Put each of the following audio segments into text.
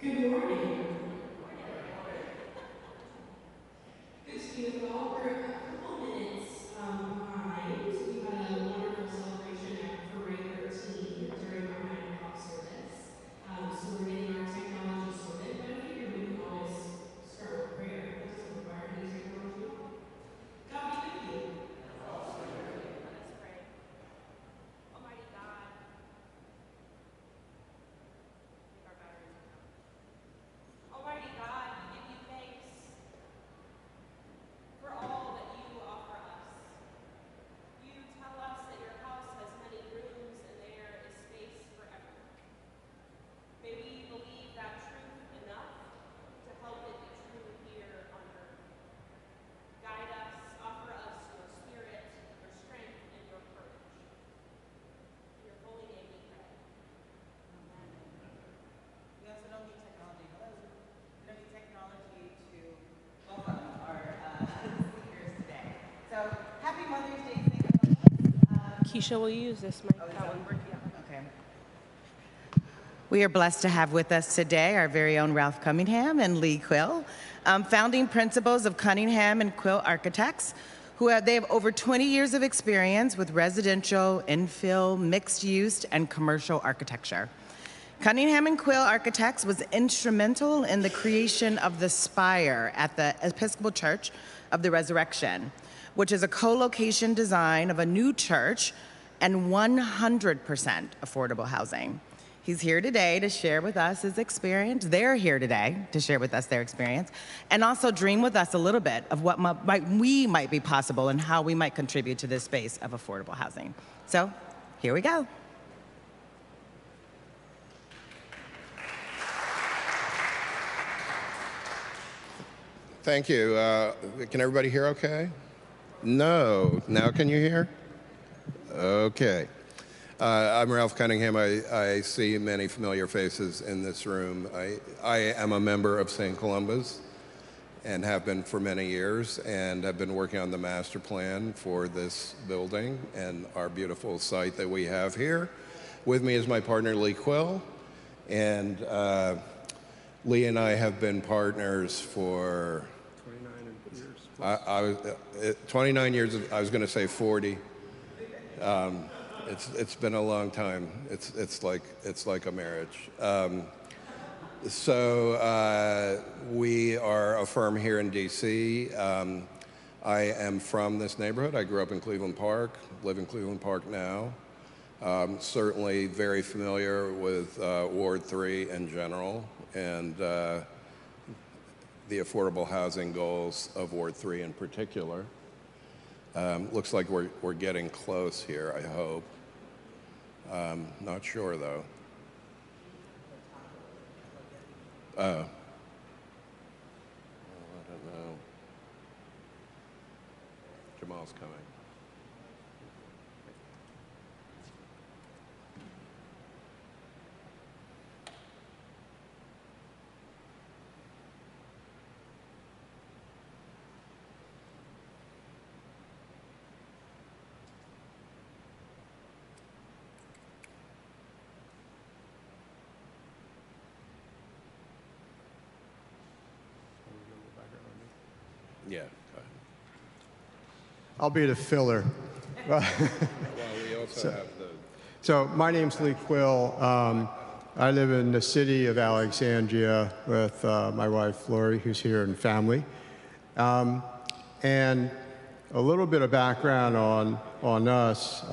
Good morning. Good to be with you all. We're a couple minutes behind. We had a wonderful celebration for Ray 13 during our 9 o'clock service. So we're getting our technology sorted, but I figured we can always start with prayer. Does it require any technology? God be with you. Let's pray. Almighty God. Almighty God, we give you thanks for all that you offer us. You tell us that your house has many rooms and there is space for everyone. May we believe that truth enough to help it be true here on earth. Guide us, offer us your spirit, your strength, and your courage. In your holy name we pray. Amen. We also don't need technology. Hello. We don't need technology to welcome our speakers today. So, happy Mother's Day. Keisha, will you use this mic? Okay. We are blessed to have with us today our very own Ralph Cunningham and Lee Quill, founding principals of Cunningham and Quill Architects, they have over 20 years of experience with residential, infill, mixed use, and commercial architecture. Cunningham and Quill Architects was instrumental in the creation of the Spire at the Episcopal Church of the Resurrection, which is a co-location design of a new church and 100% affordable housing. He's here today to share with us his experience. They're here today to share with us their experience and also dream with us a little bit of what might be possible and how we might contribute to this space of affordable housing. So here we go. Thank you. Can everybody hear okay? No. Now can you hear? Okay. I'm Ralph Cunningham. I see many familiar faces in this room. I am a member of St. Columba's and have been for many years, and have been working on the master plan for this building and our beautiful site that we have here. With me is my partner, Lee Quill, and Lee and I have been partners for 29 years. I was going to say 40. It's been a long time. It's like a marriage. So we are a firm here in D.C. I am from this neighborhood. I grew up in Cleveland Park, live in Cleveland Park now. Certainly very familiar with Ward 3 in general and the affordable housing goals of Ward 3 in particular. Looks like we're getting close here, I hope. Not sure though. I don't know. Jamal's coming. Yeah, go ahead. I'll be the filler. Well, we also have the... So my name's Lee Quill. I live in the city of Alexandria with my wife, Lori, who's here, and family. And a little bit of background on us.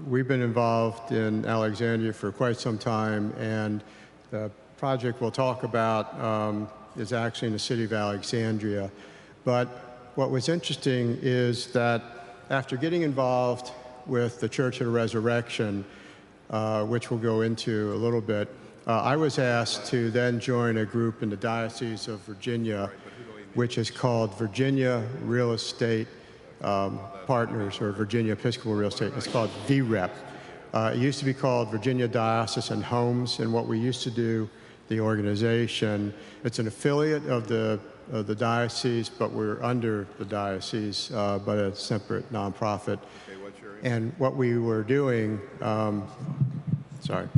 We've been involved in Alexandria for quite some time, and the project we'll talk about is actually in the city of Alexandria. But what was interesting is that after getting involved with the Church of the Resurrection, which we'll go into a little bit, I was asked to then join a group in the Diocese of Virginia, which is called Virginia Real Estate Partners, or Virginia Episcopal Real Estate. It's called VREP. It used to be called Virginia Diocesan Homes, and what we used to do, the organization, it's an affiliate of the diocese, but we're under the diocese, but a separate nonprofit. Okay, what's your... And what we were doing, sorry,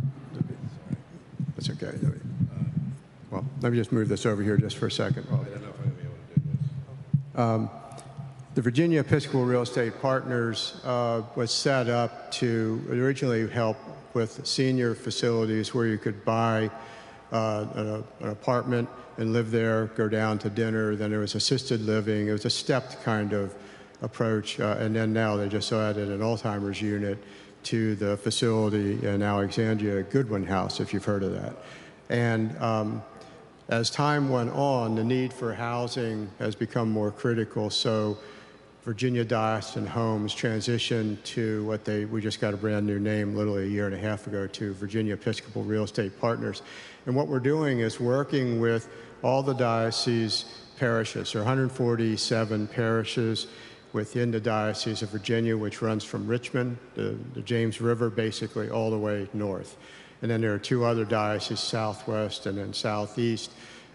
that's okay. well, let me just move this over here just for a second. I don't know if I'm going to be able to do this. The Virginia Episcopal Real Estate Partners was set up to originally help with senior facilities where you could buy an apartment and live there, go down to dinner. Then there was assisted living. It was a stepped kind of approach. And then now they just added an Alzheimer's unit to the facility in Alexandria, Goodwin House, if you've heard of that. And as time went on, the need for housing has become more critical. So Virginia Diocesan Homes transitioned to what we just got a brand new name literally a year and a half ago, to Virginia Episcopal Real Estate Partners. And what we're doing is working with all the diocese parishes. There are 147 parishes within the Diocese of Virginia, which runs from Richmond, the James River, basically all the way north. And then there are 2 other dioceses, southwest and then southeast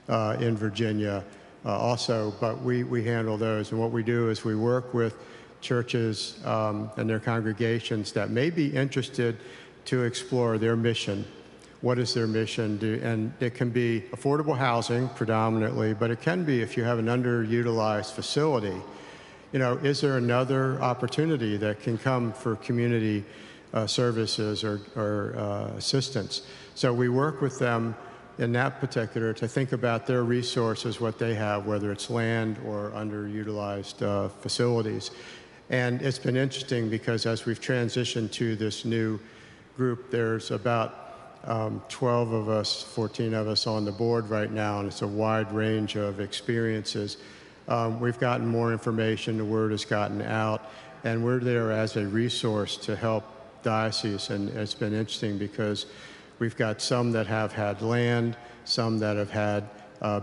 in Virginia also, but we handle those. And what we do is we work with churches and their congregations that may be interested to explore their mission. What is their mission? And it can be affordable housing predominantly, but it can be, if you have an underutilized facility, is there another opportunity that can come for community services or assistance? So we work with them in that particular to think about their resources, what they have, whether it's land or underutilized facilities. And it's been interesting because as we've transitioned to this new group, there's about 12 of us, 14 of us on the board right now, and it's a wide range of experiences. We've gotten more information, the word has gotten out, and we're there as a resource to help dioceses. And it's been interesting because we've got some that have had land, some that have had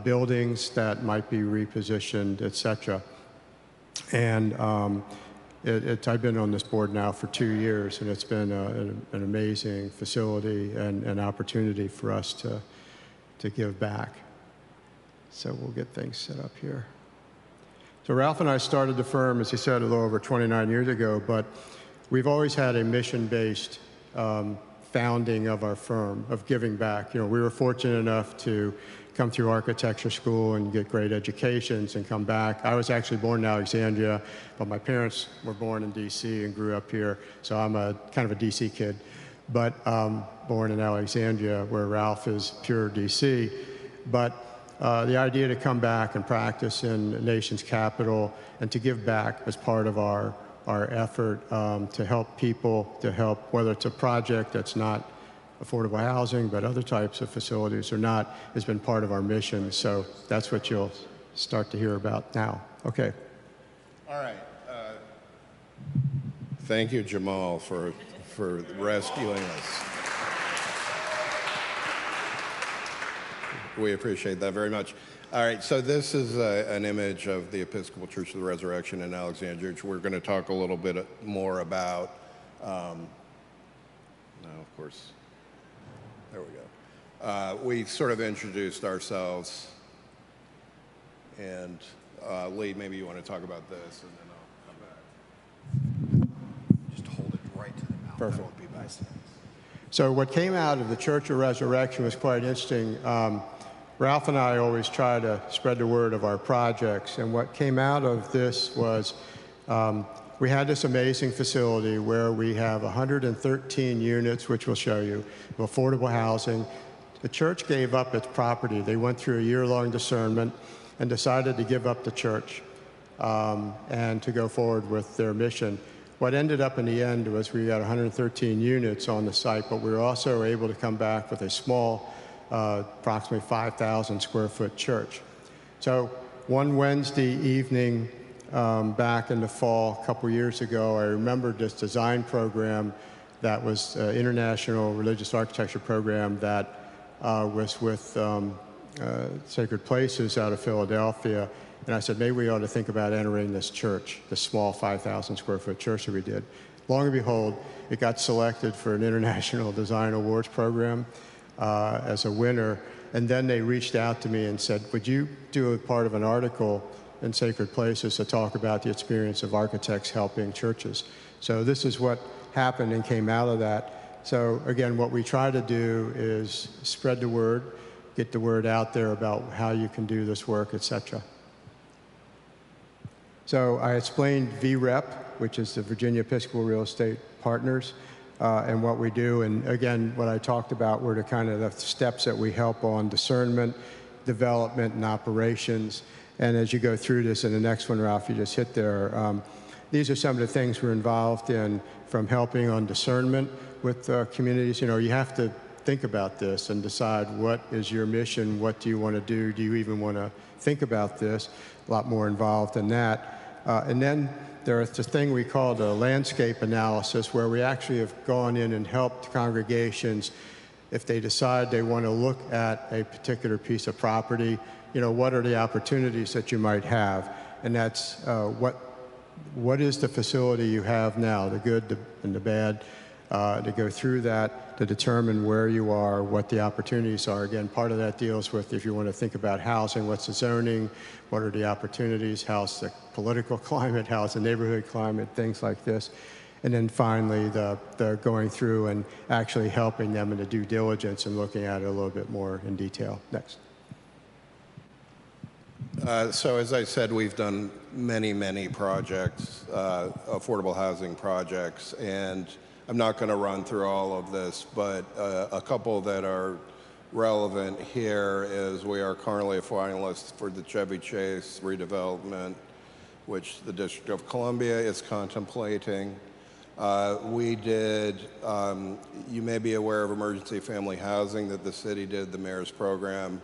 buildings that might be repositioned, et cetera. And I've been on this board now for 2 years, and it's been an amazing facility and an opportunity for us to give back. So we'll get things set up here. So Ralph and I started the firm, as he said, a little over 29 years ago, but we've always had a mission-based founding of our firm, of giving back. We were fortunate enough to come through architecture school and get great educations and come back. I was actually born in Alexandria, but my parents were born in DC and grew up here, so I'm kind of a DC kid, but born in Alexandria, where Ralph is pure DC. But the idea to come back and practice in the nation's capital and to give back as part of our effort to help people, whether it's a project that's not affordable housing, but other types of facilities or not, has been part of our mission. So that's what you'll start to hear about now. Okay. All right. Thank you, Jamal, for rescuing us. We appreciate that very much. All right, so this is an image of the Episcopal Church of the Resurrection in Alexandria, which we're going to talk a little bit more about. No, of course, there we go. We sort of introduced ourselves, and Lee, maybe you want to talk about this, and then I'll come back. Just hold it right to the mouth. Perfect. That would be best. So what came out of the Church of Resurrection was quite interesting. Ralph and I always try to spread the word of our projects, and what came out of this was we had this amazing facility where we have 113 units, which we'll show you, of affordable housing. The church gave up its property. They went through a year-long discernment and decided to give up the church and to go forward with their mission. What ended up in the end was we got 113 units on the site, but we were also able to come back with a small, approximately 5,000 square foot church. So one Wednesday evening back in the fall, a couple years ago, I remembered this design program that was an international religious architecture program that was with Sacred Places out of Philadelphia. And I said, maybe we ought to think about entering this church, this small 5,000 square foot church that we did. Long and behold, it got selected for an International Design Awards program as a winner. And then they reached out to me and said, would you do a part of an article in Sacred Places to talk about the experience of architects helping churches? So this is what happened and came out of that. So again, what we try to do is spread the word. get the word out there about how you can do this work, etc. So I explained VREP, which is the Virginia Episcopal Real Estate Partners, and what we do. And again, what I talked about were the kind of the steps that we help on discernment, development, and operations. And as you go through this in the next one, Ralph, you just hit there, these are some of the things we're involved in, from helping on discernment with communities. You know, you have to think about this and decide what is your mission, what do you want to do, do you even want to think about this? A lot more involved in that. And then there's this thing we call the landscape analysis, where we actually have gone in and helped congregations if they decide they want to look at a particular piece of property. You know, what are the opportunities that you might have? And that's what is the facility you have now, the good and the bad, to go through that, to determine where you are, what the opportunities are. Again, part of that deals with, if you want to think about housing, what's the zoning, what are the opportunities, how's the political climate, how's the neighborhood climate, things like this. And then finally, the going through and actually helping them in the due diligence and looking at it a little bit more in detail. Next. So as I said, we've done many, many projects, affordable housing projects, and I'm not going to run through all of this, but a couple that are relevant here is we are currently a finalist for the Chevy Chase redevelopment, which the District of Columbia is contemplating. We did, you may be aware of emergency family housing that the city did, the mayor's program,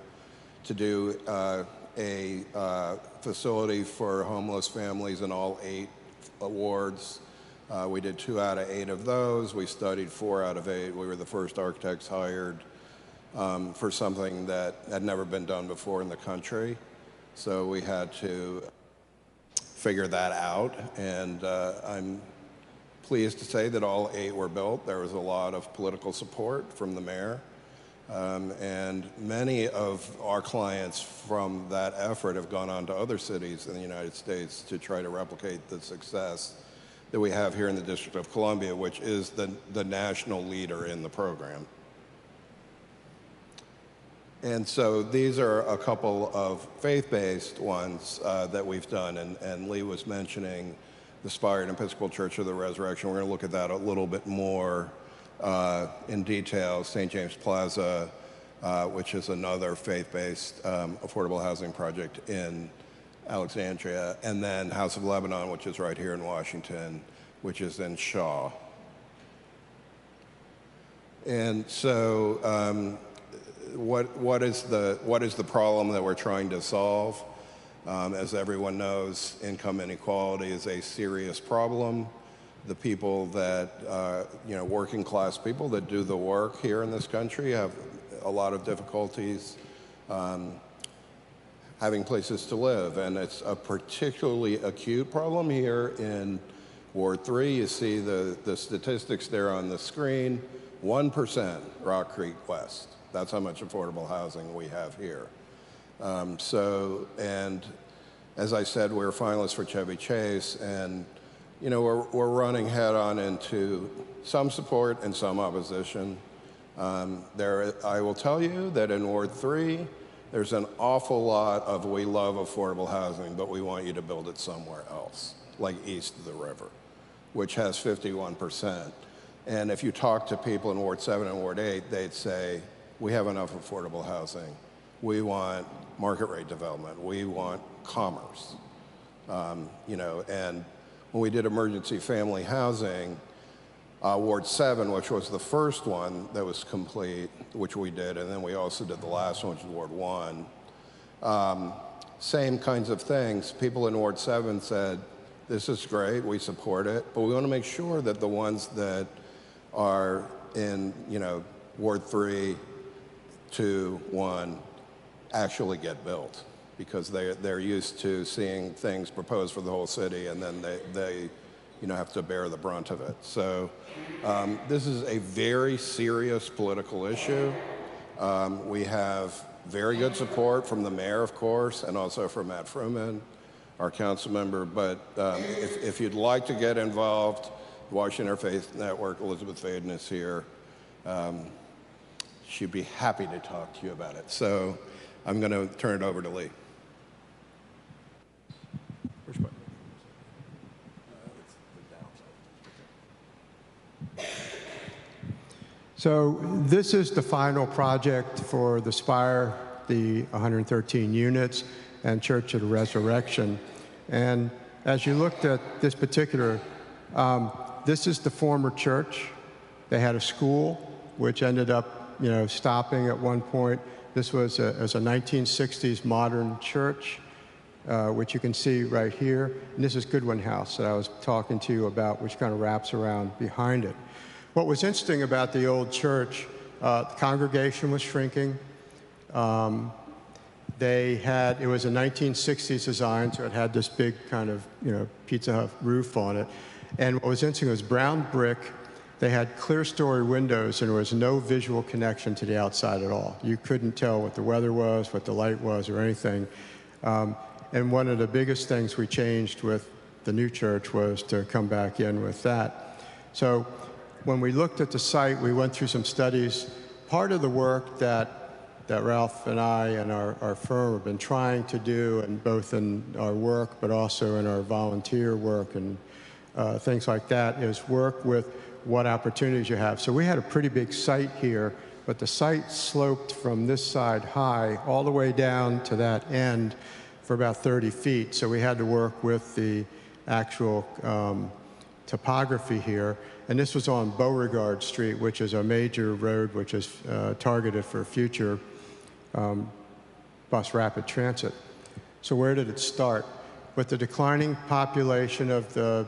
to do a facility for homeless families in all 8 wards. We did 2 out of 8 of those. We studied 4 out of 8. We were the first architects hired for something that had never been done before in the country. So we had to figure that out, and I'm pleased to say that all 8 were built. There was a lot of political support from the mayor. And many of our clients from that effort have gone on to other cities in the United States to try to replicate the success that we have here in the District of Columbia, which is the national leader in the program. And so these are a couple of faith-based ones that we've done, and Lee was mentioning the Spire and Episcopal Church of the Resurrection. We're going to look at that a little bit more in detail. St. James Plaza, which is another faith-based affordable housing project in Alexandria, and then House of Lebanon, which is right here in Washington, which is in Shaw. And so what is the problem that we're trying to solve? As everyone knows, income inequality is a serious problem. The people that, working class people that do the work here in this country have a lot of difficulties having places to live. And it's a particularly acute problem here in Ward 3. You see the statistics there on the screen. 1% Rock Creek West. That's how much affordable housing we have here. And as I said, we're finalists for Chevy Chase, and we're running head on into some support and some opposition. I will tell you that in Ward 3, there's an awful lot of we love affordable housing, but we want you to build it somewhere else, like east of the river, which has 51%. And if you talk to people in Ward 7 and Ward 8, they'd say, we have enough affordable housing. We want market rate development. We want commerce. And when we did emergency family housing, Ward 7, which was the first one that was complete, which we did, and then we also did the last one, which was Ward 1. Same kinds of things. People in Ward 7 said, this is great, we support it, but we want to make sure that the ones that are in, Ward 3, 2, 1, actually get built, because they're used to seeing things proposed for the whole city, and then they have to bear the brunt of it. So this is a very serious political issue. We have very good support from the mayor, of course, and also from Matt Fruman, our council member. But if you'd like to get involved, Washington Interfaith Network, Elizabeth Faden is here. she'd be happy to talk to you about it. So I'm going to turn it over to Lee. Which button? So this is the final project for the Spire, the 113 units, and Church of the Resurrection. And as you looked at this particular, this is the former church. They had a school, which ended up, stopping at one point. This was a 1960s modern church, which you can see right here. And this is Goodwin House that I was talking to you about, which kind of wraps around behind it. What was interesting about the old church, the congregation was shrinking. It was a 1960s design, so it had this big kind of, Pizza Hut roof on it. And what was interesting was brown brick. They had clear story windows, and there was no visual connection to the outside at all. You couldn't tell what the weather was, what the light was, or anything. And one of the biggest things we changed with the new church was to come back in with that. So when we looked at the site, we went through some studies. Part of the work that Ralph and I and our firm have been trying to do, and both in our work but also in our volunteer work and things like that, is work with what opportunities you have. So we had a pretty big site here, but the site sloped from this side high all the way down to that end for about 30 feet. So we had to work with the actual topography here. And this was on Beauregard Street, which is a major road which is targeted for future bus rapid transit. So where did it start? With the declining population of the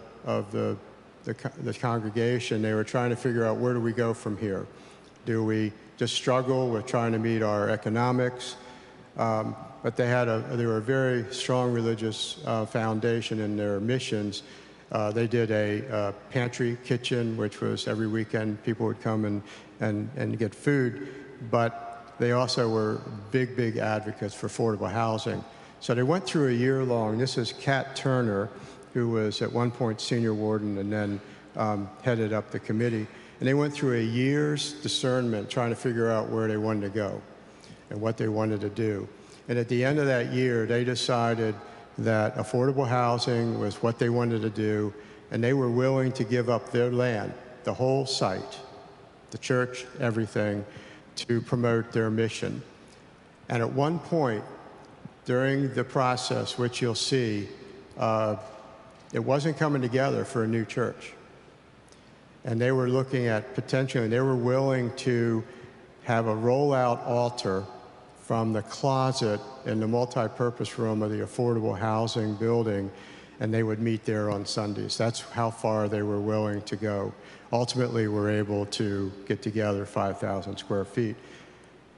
congregation, they were trying to figure out, where do we go from here? Do we just struggle with trying to meet our economics? But they were a very strong religious foundation in their missions. They did a pantry kitchen, which was every weekend people would come and get food, but they also were big advocates for affordable housing. So they went through a year-long. This is Kat Turner, who was at one point senior warden and then headed up the committee. And they went through a year's discernment trying to figure out where they wanted to go and what they wanted to do. And at the end of that year, they decided that affordable housing was what they wanted to do, and they were willing to give up their land, the whole site, the church, everything, to promote their mission. And at one point during the process, which you'll see, it wasn't coming together for a new church. And they were looking at potentially, they were willing to have a rollout altar from the closet in the multi-purpose room of the affordable housing building, and they would meet there on Sundays. That's how far they were willing to go. Ultimately, we're able to get together 5,000 square feet.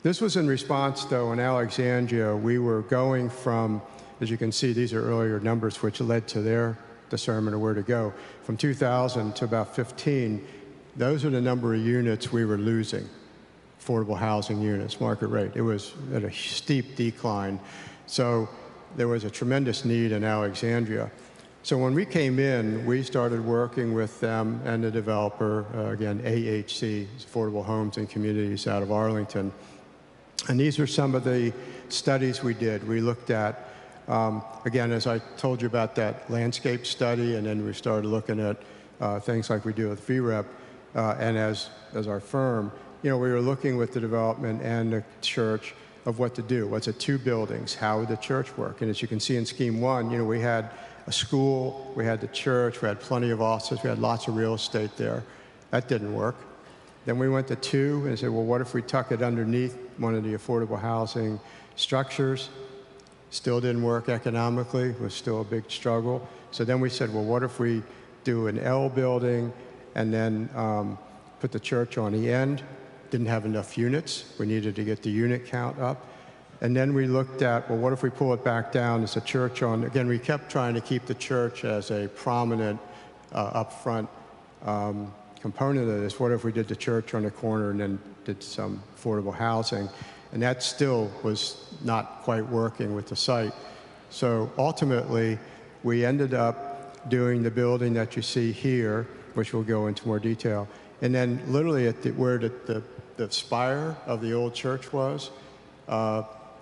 This was in response, though, in Alexandria. We were going from, as you can see, these are earlier numbers which led to their discernment of where to go. From 2000 to about 15, those are the number of units we were losing, affordable housing units, market rate. It was at a steep decline. So there was a tremendous need in Alexandria. So when we came in, we started working with them and the developer, again, AHC, Affordable Homes and Communities out of Arlington. And these are some of the studies we did. We looked at, again, as I told you about that landscape study, and then we started looking at things like we do with VREP, and as our firm, we were looking with the development and the church of what to do. What's it, 2 buildings? How would the church work? And as you can see in Scheme 1, we had a school, we had the church, we had plenty of offices, we had lots of real estate there. That didn't work. Then we went to 2 and said, well, what if we tuck it underneath one of the affordable housing structures? Still didn't work economically, it was still a big struggle. So then we said, well, what if we do an L building and then put the church on the end? Didn't have enough units. We needed to get the unit count up. And then we looked at, well, what if we pull it back down as a church on, again, we kept trying to keep the church as a prominent upfront component of this. What if we did the church on the corner and then did some affordable housing? And that still was not quite working with the site. So ultimately, we ended up doing the building that you see here, which we'll go into more detail. And then literally at where the the spire of the old church was,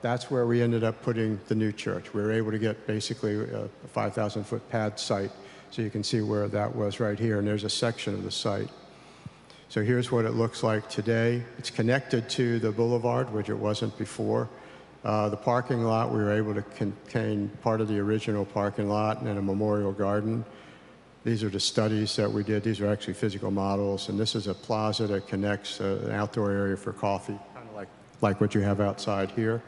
that's where we ended up putting the new church. We were able to get basically a 5,000-foot pad site, so you can see where that was right here, and there's a section of the site. So here's what it looks like today. It's connected to the boulevard, which it wasn't before. The parking lot, we were able to contain part of the original parking lot and a memorial garden. These are the studies that we did. These are actually physical models, and this is a plaza that connects an outdoor area for coffee, kind of like what you have outside here,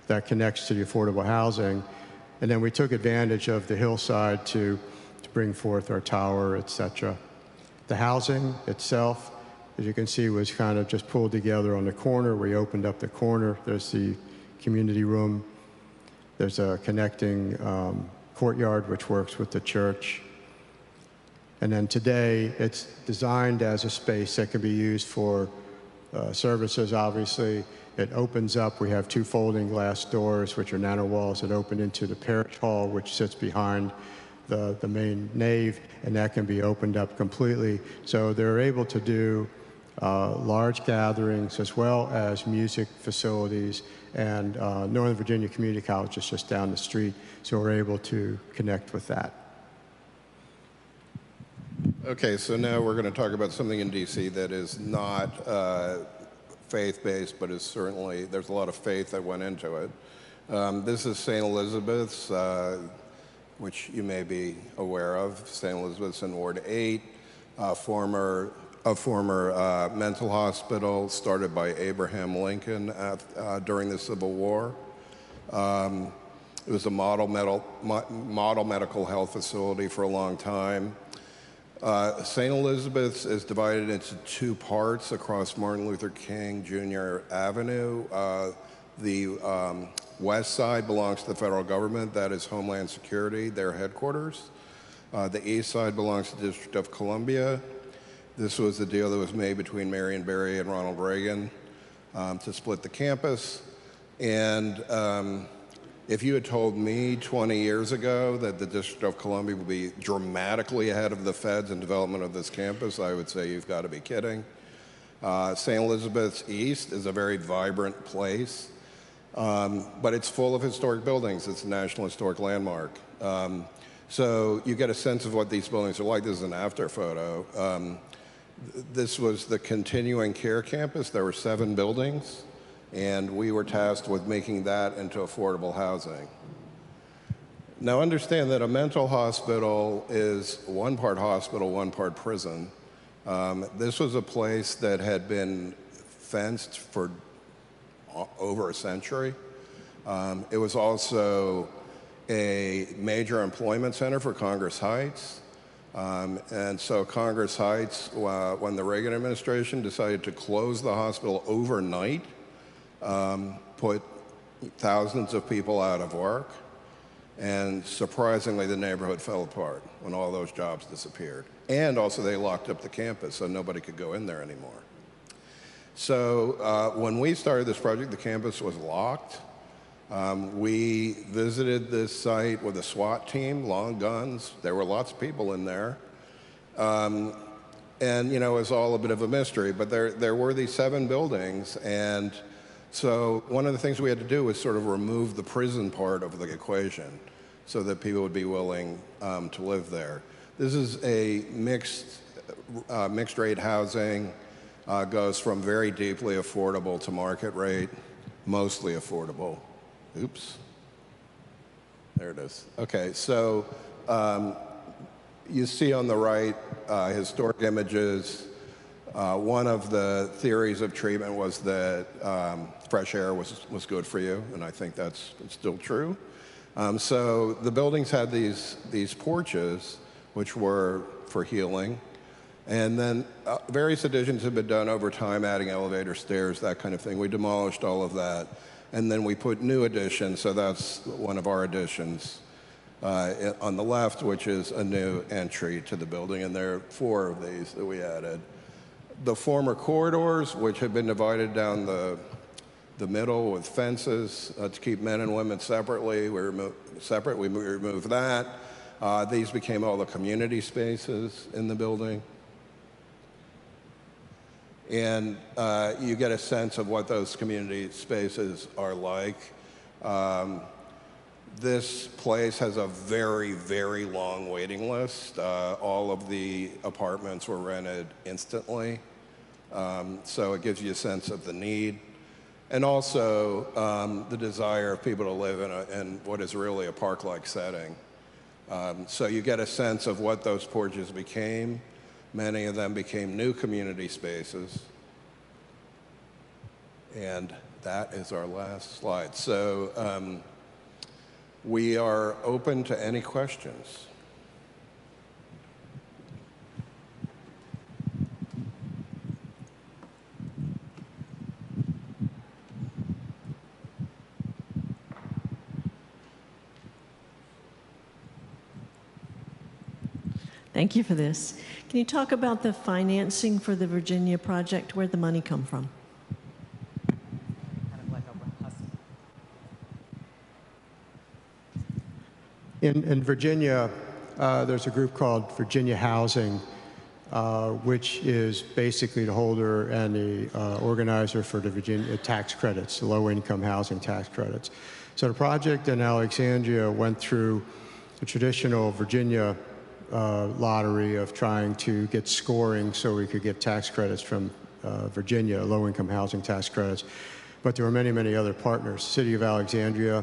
that connects to the affordable housing. And then we took advantage of the hillside to bring forth our tower, etc. The housing itself, as you can see, was kind of just pulled together on the corner. We opened up the corner. There's the community room. There's a connecting courtyard, which works with the church. And then today, it's designed as a space that can be used for services, obviously. It opens up. We have 2 folding glass doors, which are nano walls that open into the parish hall, which sits behind the main nave, and that can be opened up completely. So they're able to do large gatherings as well as music facilities, and Northern Virginia Community College is just down the street, so we're able to connect with that. Okay, so now we're going to talk about something in DC that is not faith-based, but is certainly, there's a lot of faith that went into it. This is St. Elizabeth's, which you may be aware of. St. Elizabeth's in Ward 8, a former mental hospital started by Abraham Lincoln during the Civil War. It was a model medical health facility for a long time. St. Elizabeth's is divided into 2 parts across Martin Luther King Jr. Avenue. The west side belongs to the federal government. That is Homeland Security, their headquarters. The east side belongs to the District of Columbia. This was the deal that was made between Marion Barry and Ronald Reagan to split the campus. And if you had told me 20 years ago that the District of Columbia would be dramatically ahead of the feds in development of this campus, I would say you've got to be kidding. St. Elizabeth's East is a very vibrant place, but it's full of historic buildings. It's a National Historic Landmark. So you get a sense of what these buildings are like. This is an after photo. This was the continuing care campus. There were 7 buildings, and we were tasked with making that into affordable housing. Now understand that a mental hospital is 1 part hospital, 1 part prison. This was a place that had been fenced for over a century. It was also a major employment center for Congress Heights. And so Congress Heights, when the Reagan administration decided to close the hospital overnight, put thousands of people out of work. And surprisingly, the neighborhood fell apart when all those jobs disappeared. And also they locked up the campus so nobody could go in there anymore. So when we started this project, the campus was locked. We visited this site with a SWAT team, long guns. There were lots of people in there. And, you know, it was all a bit of a mystery. But there were these 7 buildings. And so one of the things we had to do was sort of remove the prison part of the equation so that people would be willing to live there. This is a mixed rate housing, goes from very deeply affordable to market rate, mostly affordable. Oops. There it is. Okay, so you see on the right historic images. One of the theories of treatment was that fresh air was good for you, and I think that's still true. So the buildings had these porches, which were for healing. And then various additions have been done over time, adding elevator, stairs, that kind of thing. We demolished all of that. And then we put new additions, so that's one of our additions on the left, which is a new entry to the building. And there are 4 of these that we added. The former corridors, which have been divided down the middle with fences to keep men and women separately, we removed that. These became all the community spaces in the building. And you get a sense of what those community spaces are like. This place has a very, very long waiting list. All of the apartments were rented instantly. So it gives you a sense of the need. And also the desire of people to live in what is really a park-like setting. So you get a sense of what those porches became. Many of them became new community spaces. And that is our last slide. So we are open to any questions. Thank you for this. Can you talk about the financing for the Virginia project? Where'd the money come from? In Virginia, there's a group called Virginia Housing, which is basically the holder and the organizer for the Virginia tax credits, the low-income housing tax credits. So the project in Alexandria went through the traditional Virginia lottery of trying to get scoring so we could get tax credits from Virginia, low-income housing tax credits. But there were many, many other partners. City of Alexandria,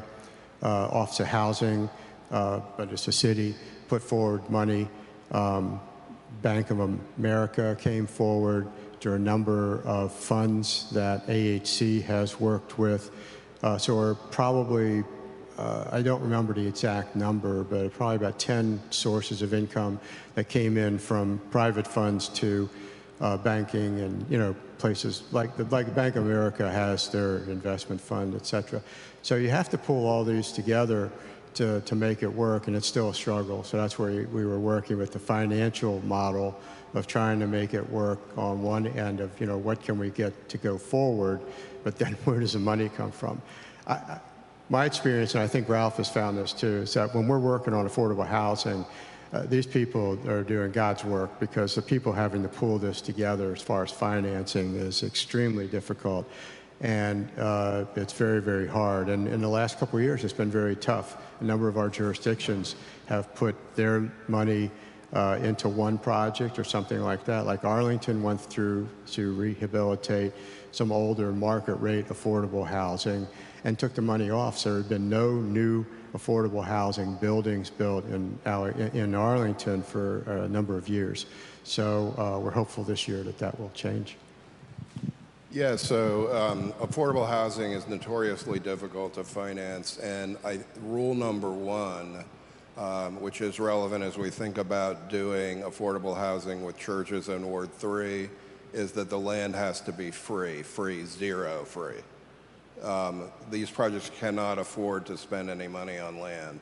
Office of Housing, but it's a city, put forward money. Bank of America came forward. There are a number of funds that AHC has worked with. So we're probably, I don't remember the exact number, but probably about 10 sources of income that came in from private funds to banking and places like Bank of America has their investment fund, et cetera. So you have to pull all these together to make it work, and it's still a struggle. So that's where we were working with the financial model of trying to make it work on one end of, what can we get to go forward, but then where does the money come from? My experience, and I think Ralph has found this too, is that when we're working on affordable housing, these people are doing God's work, because the people having to pull this together as far as financing is extremely difficult. And it's very, very hard. And in the last couple of years, it's been very tough. A number of our jurisdictions have put their money into one project or something like that. Like Arlington went through to rehabilitate some older market rate affordable housing and took the money off. So there have been no new affordable housing buildings built in Arlington for a number of years. So we're hopeful this year that will change. Yeah, so affordable housing is notoriously difficult to finance, and rule number one, which is relevant as we think about doing affordable housing with churches in Ward 3, is that the land has to be free, zero free. These projects cannot afford to spend any money on land.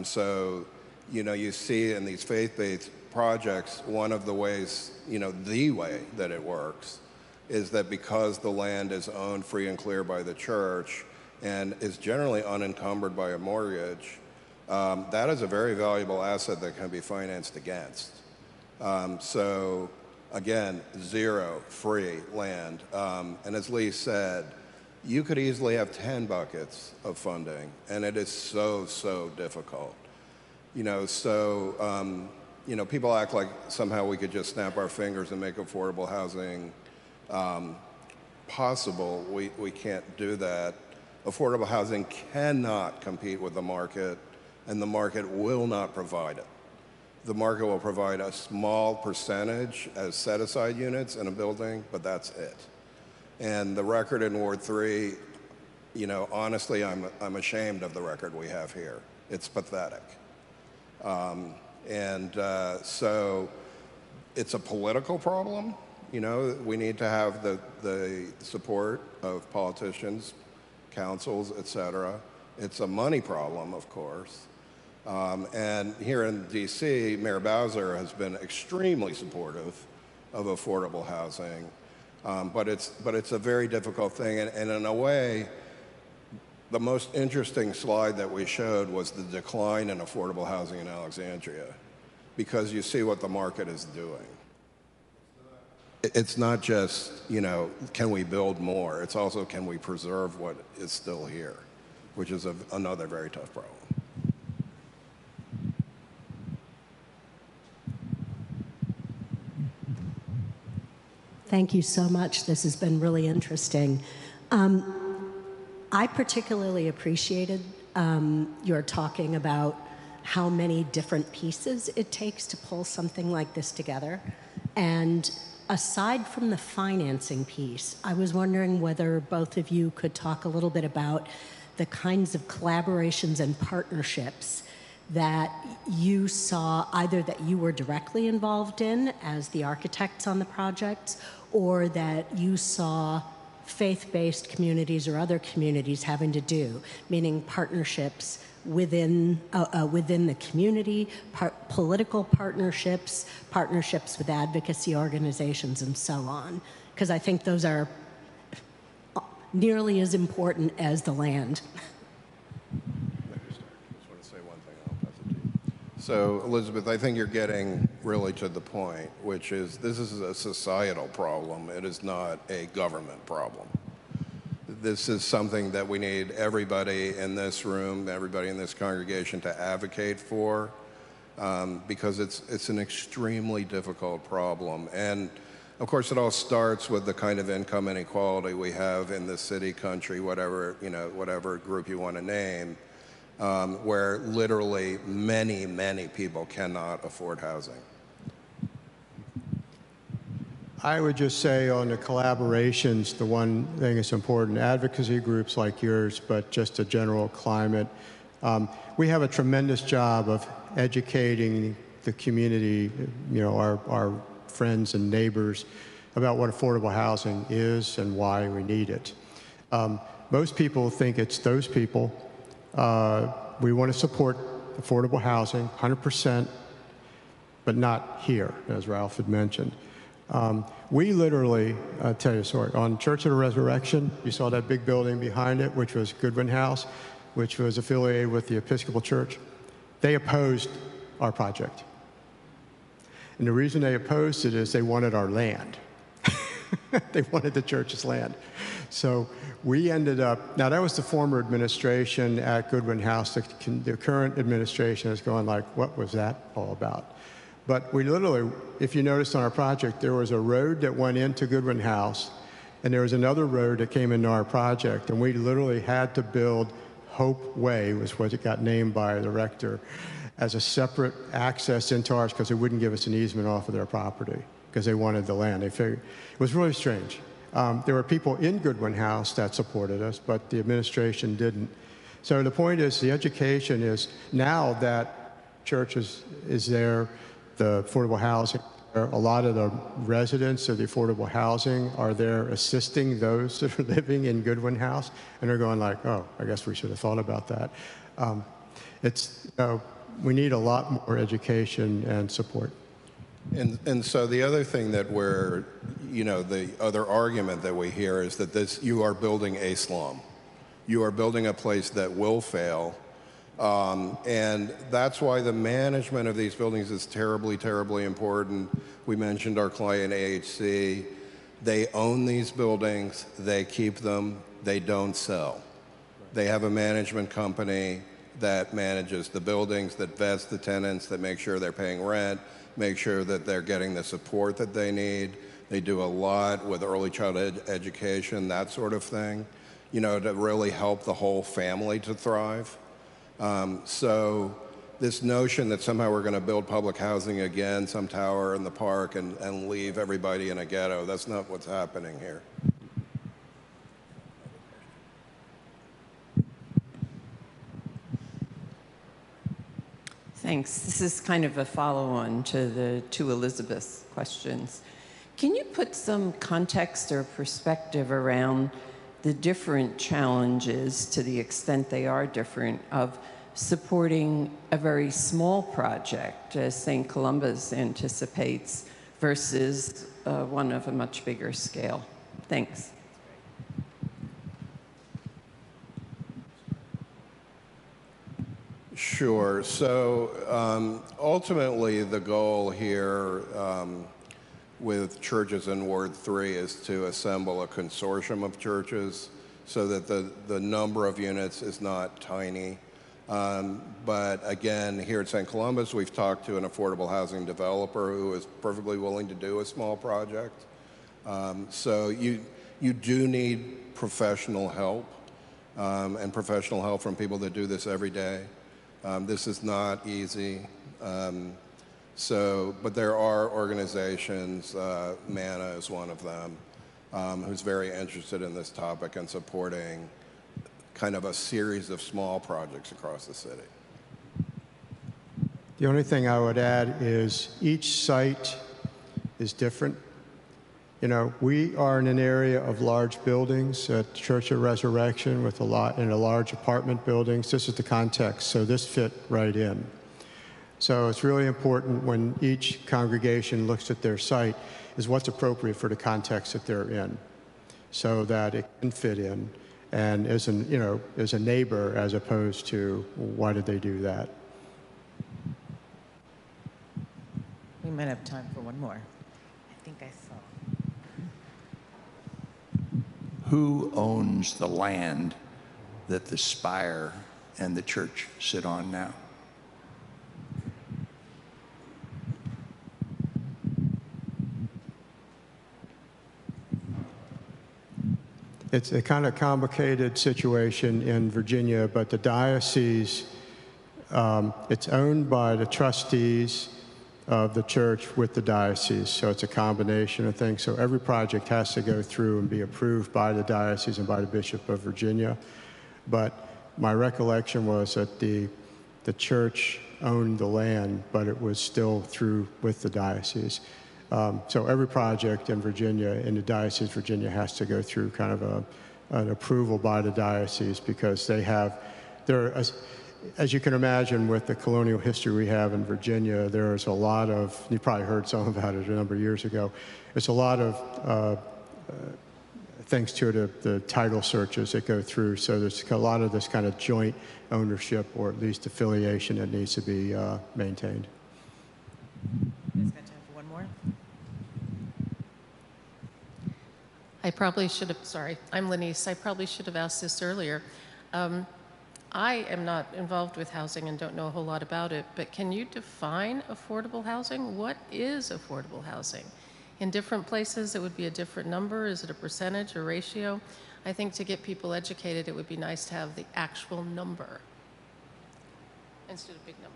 So, you see in these faith-based projects, one of the ways, the way that it works is that because the land is owned free and clear by the church and is generally unencumbered by a mortgage, that is a very valuable asset that can be financed against. So again, zero free land. And as Lee said, you could easily have 10 buckets of funding, and it is so, so difficult. People act like somehow we could just snap our fingers and make affordable housing possible. We can't do that. Affordable housing cannot compete with the market, and the market will not provide it. The market will provide a small percentage as set-aside units in a building, but that's it. And the record in Ward 3, honestly, I'm ashamed of the record we have here. It's pathetic. So it's a political problem. We need to have the support of politicians, councils, et cetera. It's a money problem, of course. And here in DC, Mayor Bowser has been extremely supportive of affordable housing. But it's a very difficult thing. And in a way, the most interesting slide that we showed was the decline in affordable housing in Alexandria, because you see what the market is doing. it's not just, can we build more? It's also, can we preserve what is still here, which is another very tough problem. Thank you so much. This has been really interesting. I particularly appreciated your talking about how many different pieces it takes to pull something like this together. And aside from the financing piece, I was wondering whether both of you could talk a little bit about the kinds of collaborations and partnerships that you saw, either that you were directly involved in as the architects on the projects, or that you saw faith-based communities or other communities having to do, meaning partnerships within the community, political partnerships, partnerships with advocacy organizations, and so on. Because I think those are nearly as important as the land. So, Elizabeth, I think you're getting really to the point, which is this is a societal problem. It is not a government problem. This is something that we need everybody in this room, everybody in this congregation to advocate for, because it's an extremely difficult problem. And of course, it all starts with the kind of income inequality we have in the city, country, whatever group you want to name, where literally many, many people cannot afford housing. I would just say on the collaborations, the one thing that's important, advocacy groups like yours, but just a general climate. We have a tremendous job of educating the community, our friends and neighbors, about what affordable housing is and why we need it. Most people think it's those people. We want to support affordable housing, 100%, but not here, as Ralph had mentioned. We literally, I'll tell you a story. On Church of the Resurrection, you saw that big building behind it, which was Goodwin House, which was affiliated with the Episcopal Church. They opposed our project. And the reason they opposed it is they wanted our land. They wanted the church's land. So we ended up, now that was the former administration at Goodwin House. The current administration is going like, what was that all about? But we literally, if you noticed on our project, there was a road that went into Goodwin House, and there was another road that came into our project, and we literally had to build Hope Way, was what it got named by the rector, as a separate access into ours because they wouldn't give us an easement off of their property because they wanted the land. They figured it was really strange. There were people in Goodwin House that supported us, but the administration didn't. So the point is, the education is now that church is there, the affordable housing, a lot of the residents of the affordable housing are there assisting those that are living in Goodwin House, and they're going like, oh, I guess we should have thought about that. We need a lot more education and support. And so the other thing that the other argument that we hear is that you are building a slum. You are building a place that will fail. And that's why the management of these buildings is terribly, terribly important. We mentioned our client, AHC. They own these buildings. They keep them. They don't sell. They have a management company that manages the buildings, that vets the tenants, that make sure they're paying rent, make sure that they're getting the support that they need. They do a lot with early childhood education, that sort of thing, to really help the whole family to thrive. So this notion that somehow we're going to build public housing again, some tower in the park, and leave everybody in a ghetto, that's not what's happening here. Thanks. This is kind of a follow-on to the two Elizabeth questions. Can you put some context or perspective around the different challenges, to the extent they are different, of supporting a very small project, as St. Columba's anticipates, versus one of a much bigger scale? Thanks. Sure. So ultimately, the goal here with churches in Ward 3 is to assemble a consortium of churches so that the number of units is not tiny. But again, here at St. Columba's, we've talked to an affordable housing developer who is perfectly willing to do a small project. So you do need professional help, and professional help from people that do this every day. This is not easy. But there are organizations, MANA is one of them, who's very interested in this topic and supporting kind of a series of small projects across the city. The only thing I would add is each site is different. You know, we are in an area of large buildings at Church of Resurrection with a large apartment buildings. This is the context, so this fit right in. So it's really important when each congregation looks at their site is what's appropriate for the context that they're in, so that it can fit in and as a neighbor as opposed to why did they do that. We might have time for one more. I think I saw. Who owns the land that the spire and the church sit on now? It's a kind of complicated situation in Virginia, but the diocese, it's owned by the trustees of the church with the diocese, so it's a combination of things. So every project has to go through and be approved by the diocese and by the Bishop of Virginia. But my recollection was that the church owned the land, but it was still through with the diocese. So every project in Virginia, in the Diocese of Virginia, has to go through kind of an approval by the diocese because as you can imagine with the colonial history we have in Virginia, there's a lot of, you probably heard some about it a number of years ago, there's a lot of things to the title searches that go through, so there's a lot of this kind of joint ownership or at least affiliation that needs to be maintained. I probably should have, sorry, I'm Lenice. I probably should have asked this earlier. I am not involved with housing and don't know a whole lot about it, but can you define affordable housing? What is affordable housing? In different places, it would be a different number. Is it a percentage or ratio? I think to get people educated, it would be nice to have the actual number instead of big numbers.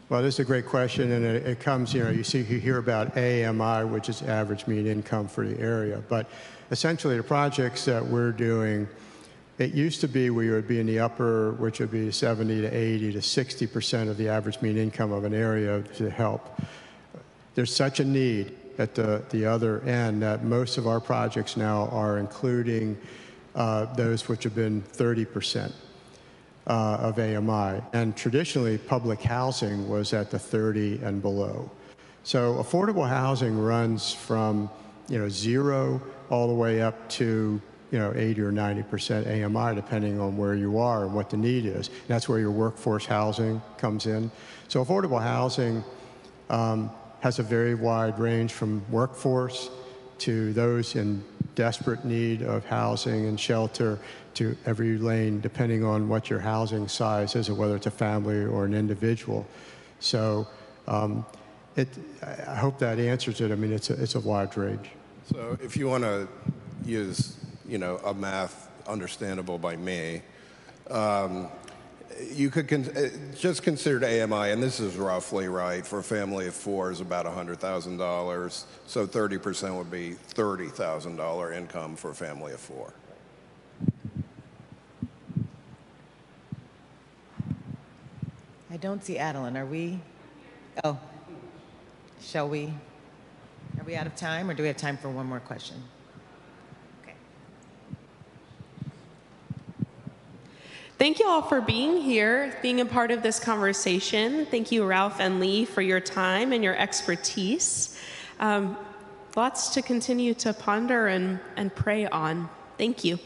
Well, this is a great question, and it comes, you hear about AMI, which is average mean income for the area, but essentially the projects that we're doing, it used to be we would be in the upper, which would be 70 to 80 to 60% of the average mean income of an area to help. There's such a need at the other end that most of our projects now are including those which have been 30%. Of AMI, and traditionally public housing was at the 30 and below. So affordable housing runs from 0 all the way up to 80 or 90% AMI, depending on where you are and what the need is. And that's where your workforce housing comes in. So affordable housing has a very wide range from workforce to those in desperate need of housing and shelter to every lane, depending on what your housing size is, or whether it's a family or an individual. So I hope that answers it. I mean, it's a wide range. So if you want to use, a math understandable by me, you could just consider AMI, and this is roughly right, for a family of 4 is about $100,000. So 30% would be $30,000 income for a family of 4. I don't see Adeline. Are we? Oh, shall we? Are we out of time, or do we have time for one more question? Okay. Thank you all for being here, being a part of this conversation. Thank you, Ralph and Lee, for your time and your expertise. Lots to continue to ponder and pray on. Thank you.